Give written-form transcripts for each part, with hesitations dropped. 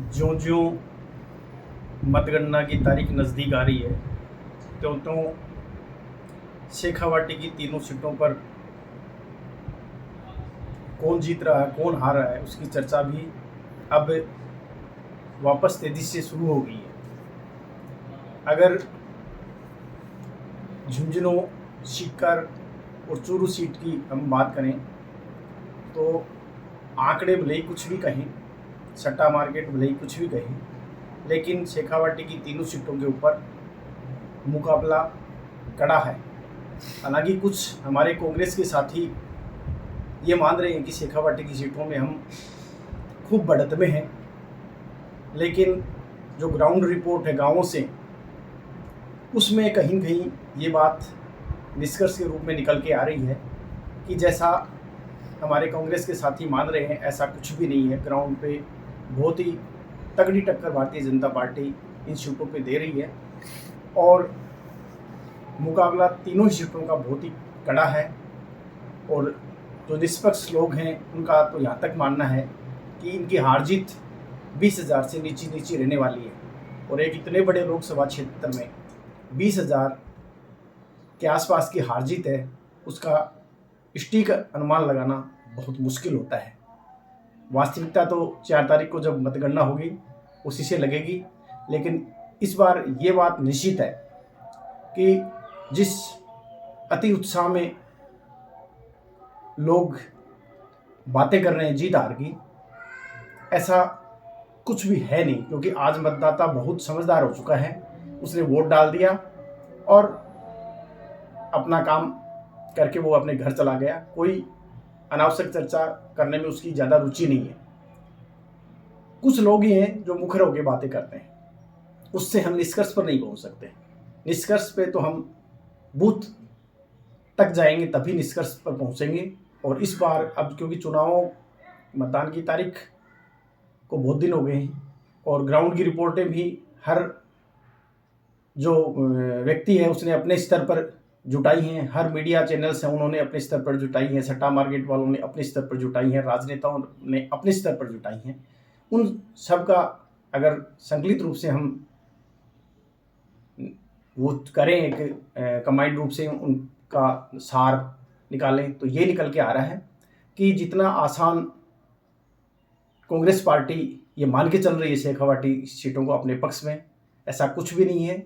ज्यों ज्यों मतगणना की तारीख नज़दीक आ रही है त्यों त्यों शेखावाटी की तीनों सीटों पर कौन जीत रहा है कौन हार रहा है उसकी चर्चा भी अब वापस तेजी से शुरू हो गई है। अगर झुंझुनू, सीकर और चूरू सीट की हम बात करें तो आंकड़े भले ही कुछ भी कहें, सट्टा मार्केट भले ही कुछ भी कहें, लेकिन शेखावाटी की तीनों सीटों के ऊपर मुकाबला कड़ा है। हालांकि कुछ हमारे कांग्रेस के साथी ये मान रहे हैं कि शेखावाटी की सीटों में हम खूब बढ़त में हैं, लेकिन जो ग्राउंड रिपोर्ट है गांवों से, उसमें कहीं कहीं ये बात निष्कर्ष के रूप में निकल के आ रही है कि जैसा हमारे कांग्रेस के साथी मान रहे हैं ऐसा कुछ भी नहीं है। ग्राउंड पे बहुत ही तगड़ी टक्कर भारतीय जनता पार्टी इन सीटों पे दे रही है और मुकाबला तीनों ही सीटों का बहुत ही कड़ा है। और जो निष्पक्ष लोग हैं उनका तो यहाँ तक मानना है कि इनकी हार जीत 20,000 से नीचे रहने वाली है। और एक इतने बड़े लोकसभा क्षेत्र में 20,000 के आसपास की हार जीत है, उसका सटीक अनुमान लगाना बहुत मुश्किल होता है। वास्तविकता तो 4 तारीख को जब मतगणना होगी उसी से लगेगी, लेकिन इस बार ये बात निश्चित है कि जिस अति उत्साह में लोग बातें कर रहे हैं जीत हार की, ऐसा कुछ भी है नहीं। क्योंकि आज मतदाता बहुत समझदार हो चुका है, उसने वोट डाल दिया और अपना काम करके वो अपने घर चला गया। कोई अनावश्यक चर्चा करने में उसकी ज़्यादा रुचि नहीं है। कुछ लोग ही हैं जो मुखर होकर बातें करते हैं, उससे हम निष्कर्ष पर नहीं पहुंच सकते। निष्कर्ष पे तो हम बूथ तक जाएंगे तभी निष्कर्ष पर पहुंचेंगे। और इस बार अब क्योंकि चुनाव मतदान की तारीख को बहुत दिन हो गए हैं और ग्राउंड की रिपोर्टें भी हर जो व्यक्ति है उसने अपने स्तर पर जुटाई हैं, हर मीडिया चैनल्स हैं उन्होंने अपने स्तर पर जुटाई हैं, सट्टा मार्केट वालों ने अपने स्तर पर जुटाई हैं, राजनेताओं ने अपने स्तर पर जुटाई हैं। उन सब का अगर संकलित रूप से हम वो करें, एक कंबाइंड रूप से उनका सार निकालें, तो ये निकल के आ रहा है कि जितना आसान कांग्रेस पार्टी ये मान के चल रही है शेखावाटी सीटों को अपने पक्ष में, ऐसा कुछ भी नहीं है।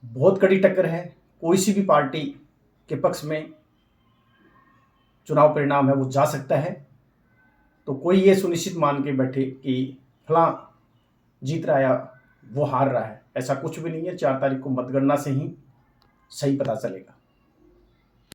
बहुत कड़ी टक्कर है। कोई सी भी पार्टी के पक्ष में चुनाव परिणाम है वो जा सकता है। तो कोई ये सुनिश्चित मान के बैठे कि फलां जीत रहा है वो हार रहा है, ऐसा कुछ भी नहीं है। 4 तारीख को मतगणना से ही सही पता चलेगा।